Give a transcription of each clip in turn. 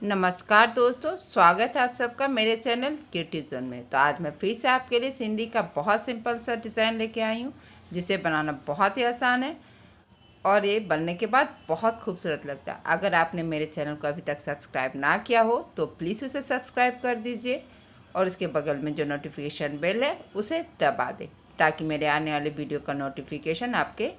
नमस्कार दोस्तों, स्वागत है आप सबका मेरे चैनल क्यूटी जोन में। तो आज मैं फिर से आपके लिए सिंधी का बहुत सिंपल सा डिज़ाइन लेके आई हूँ, जिसे बनाना बहुत ही आसान है और ये बनने के बाद बहुत खूबसूरत लगता है। अगर आपने मेरे चैनल को अभी तक सब्सक्राइब ना किया हो तो प्लीज़ उसे सब्सक्राइब कर दीजिए और उसके बगल में जो नोटिफिकेशन बेल है उसे दबा दें, ताकि मेरे आने वाले वीडियो का नोटिफिकेशन आपके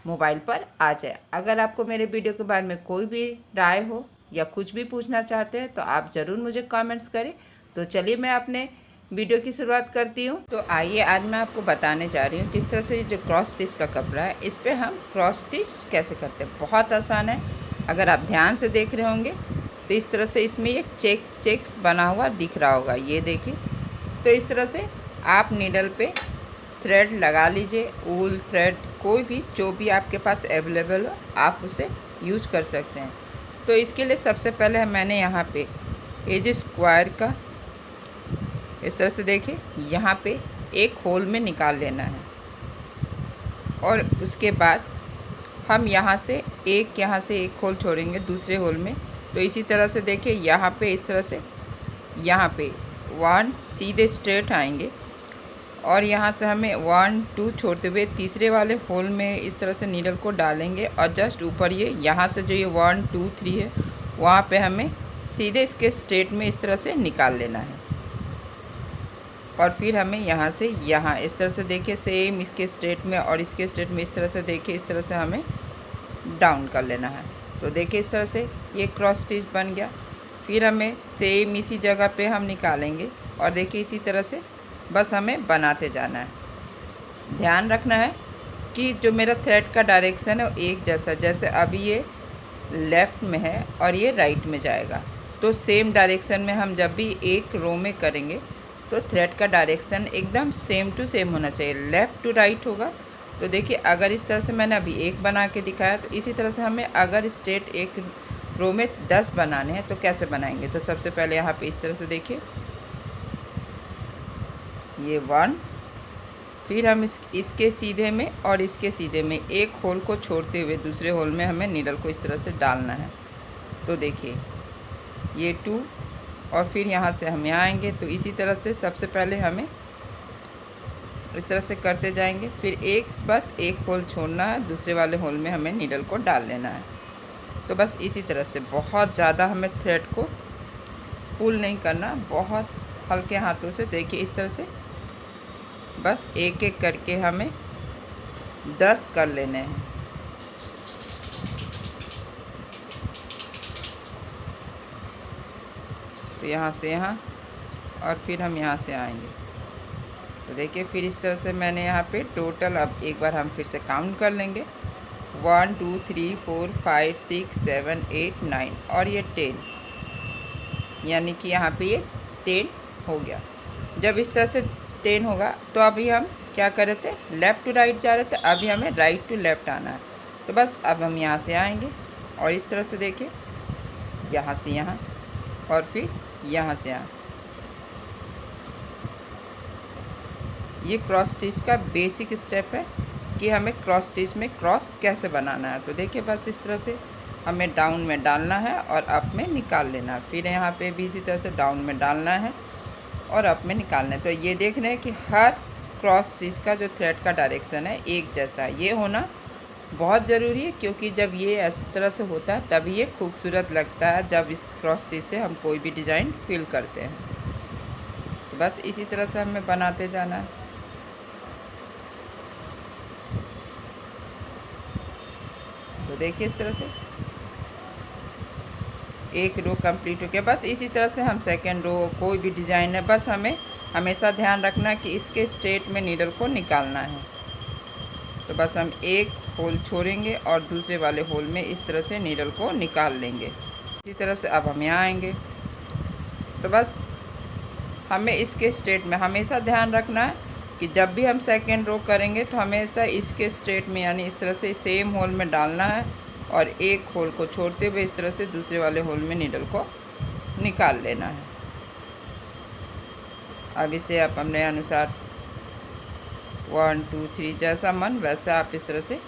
मोबाइल पर आ जाए। अगर आपको मेरे वीडियो के बारे में कोई भी राय हो या कुछ भी पूछना चाहते हैं तो आप ज़रूर मुझे कमेंट्स करें। तो चलिए मैं अपने वीडियो की शुरुआत करती हूँ। तो आइए आज मैं आपको बताने जा रही हूँ किस तरह से जो क्रॉस स्टिच का कपड़ा है इस पर हम क्रॉस स्टिच कैसे करते हैं। बहुत आसान है, अगर आप ध्यान से देख रहे होंगे तो इस तरह से इसमें ये चेक्स बना हुआ दिख रहा होगा, ये देखिए। तो इस तरह से आप नीडल पे थ्रेड लगा लीजिए, वूल थ्रेड कोई भी जो भी आपके पास अवेलेबल हो आप उसे यूज कर सकते हैं। तो इसके लिए सबसे पहले मैंने यहाँ पे एज स्क्वायर का इस तरह से देखिए यहाँ पे एक होल में निकाल लेना है और उसके बाद हम यहाँ से एक होल छोड़ेंगे दूसरे होल में। तो इसी तरह से देखिए यहाँ पे इस तरह से यहाँ पे 1 सीधे स्ट्रेट आएंगे और यहाँ से हमें 1 2 छोड़ते हुए तीसरे वाले होल में इस तरह से नीडल को डालेंगे और जस्ट ऊपर ये यहाँ से जो ये 1 2 3 है वहाँ पे हमें सीधे इसके स्ट्रेट में इस तरह से निकाल लेना है। और फिर हमें यहाँ से यहाँ इस तरह से देखिए सेम इसके स्ट्रेट में और इसके स्ट्रेट में इस तरह से देखिए इस तरह से हमें डाउन कर लेना है। तो देखिए इस तरह से ये क्रॉस स्टिच बन गया। फिर हमें सेम इसी जगह पे हम निकालेंगे और देखिए इसी तरह से बस हमें बनाते जाना है। ध्यान रखना है कि जो मेरा थ्रेड का डायरेक्शन है वो एक जैसा, जैसे अभी ये लेफ़्ट में है और ये राइट में जाएगा, तो सेम डायरेक्शन में हम जब भी एक रो में करेंगे तो थ्रेड का डायरेक्शन एकदम सेम टू सेम होना चाहिए, लेफ़्ट टू राइट होगा। तो देखिए अगर इस तरह से मैंने अभी एक बना के दिखाया तो इसी तरह से हमें अगर स्ट्रेट एक रो में 10 बनाने हैं तो कैसे बनाएंगे। तो सबसे पहले यहाँ पे इस तरह से देखिए ये 1, फिर हम इसके सीधे में और इसके सीधे में एक होल को छोड़ते हुए दूसरे होल में हमें नीडल को इस तरह से डालना है। तो देखिए ये 2 और फिर यहाँ से हम यहाँ आएंगे तो इसी तरह से सबसे पहले हमें इस तरह से करते जाएंगे, फिर बस एक होल छोड़ना है, दूसरे वाले होल में हमें नीडल को डाल लेना है। तो बस इसी तरह से बहुत ज़्यादा हमें थ्रेड को पुल नहीं करना, बहुत हल्के हाथों से देखिए इस तरह से बस एक एक करके हमें 10 कर लेने हैं। तो यहाँ से यहाँ और फिर हम यहाँ से आएंगे। तो देखिए फिर इस तरह से मैंने यहाँ पे टोटल, अब एक बार हम फिर से काउंट कर लेंगे 1 2 3 4 5 6 7 8 9 और ये 10, यानी कि यहाँ पे ये 10 हो गया। जब इस तरह से 10 होगा तो अभी हम क्या कर रहे थे, लेफ़्ट टू राइट जा रहे थे, अभी हमें राइट टू लेफ़्ट आना है। तो बस अब हम यहाँ से आएंगे और इस तरह से देखिए यहाँ से यहाँ और फिर यहाँ से यहाँ। ये क्रॉस स्टिच का बेसिक स्टेप है कि हमें क्रॉस स्टिच में क्रॉस कैसे बनाना है। तो देखिए बस इस तरह से हमें डाउन में डालना है और अप में निकाल लेना है, फिर यहाँ पे भी इसी तरह से डाउन में डालना है और अप में निकालना है। तो ये देख रहे हैं कि हर क्रॉस स्टिच का जो थ्रेड का डायरेक्शन है एक जैसा है, ये होना बहुत ज़रूरी है, क्योंकि जब ये इस तरह से होता है तभी ये खूबसूरत लगता है, जब इस क्रॉस स्टिच से हम कोई भी डिज़ाइन फिल करते हैं। तो बस इसी तरह से हमें बनाते जाना है। तो देखिए इस तरह से एक रो कंप्लीट हो गया। बस इसी तरह से हम सेकेंड रो कोई भी डिज़ाइन है, बस हमें हमेशा ध्यान रखना कि इसके स्ट्रेट में नीडल को निकालना है। तो बस हम एक होल छोड़ेंगे और दूसरे वाले होल में इस तरह से नीडल को निकाल लेंगे। इसी तरह से अब हम यहाँ आएंगे तो बस हमें इसके स्ट्रेट में हमेशा ध्यान रखना है कि जब भी हम सेकेंड रो करेंगे तो हमेशा इसके स्ट्रेट में, यानी इस तरह से सेम होल में डालना है और एक होल को छोड़ते हुए इस तरह से दूसरे वाले होल में नीडल को निकाल लेना है। अब इसे आप अपने अनुसार 1 2 3 जैसा मन वैसा आप इस तरह से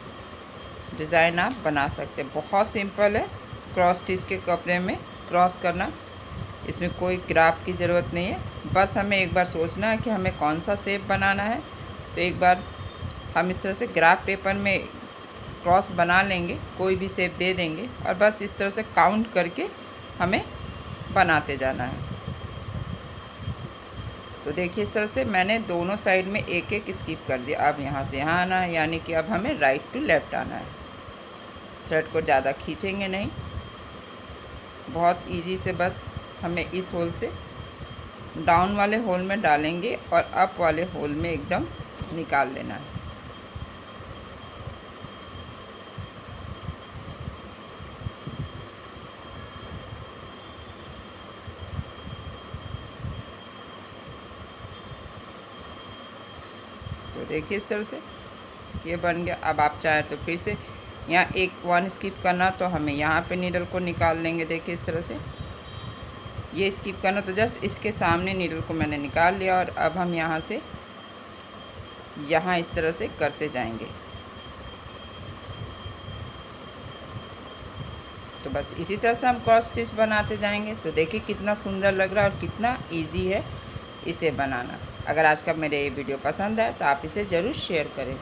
डिज़ाइन आप बना सकते हैं। बहुत सिंपल है क्रॉस स्टिच के कपड़े में क्रॉस करना, इसमें कोई ग्राफ की ज़रूरत नहीं है। बस हमें एक बार सोचना है कि हमें कौन सा शेप बनाना है। तो एक बार हम इस तरह से ग्राफ पेपर में क्रॉस बना लेंगे, कोई भी शेप दे देंगे और बस इस तरह से काउंट करके हमें बनाते जाना है। तो देखिए इस तरह से मैंने दोनों साइड में एक एक स्किप कर दिया। अब यहाँ से यहाँ आना है, यानी कि अब हमें राइट टू लेफ़्ट आना है। थ्रेड को ज़्यादा खींचेंगे नहीं, बहुत इजी से बस हमें इस होल से डाउन वाले होल में डालेंगे और अप वाले होल में एकदम निकाल लेना है। तो देखिए इस तरह से ये बन गया। अब आप चाहे तो फिर से यहाँ एक 1 स्किप करना, तो हमें यहाँ पे नीडल को निकाल लेंगे। देखिए इस तरह से ये स्किप करना, तो जस्ट इसके सामने नीडल को मैंने निकाल लिया और अब हम यहाँ से यहाँ इस तरह से करते जाएंगे। तो बस इसी तरह से हम क्रॉस स्टिच बनाते जाएंगे। तो देखिए कितना सुंदर लग रहा है और कितना इजी है इसे बनाना। अगर आज का मेरे ये वीडियो पसंद आए तो आप इसे ज़रूर शेयर करें।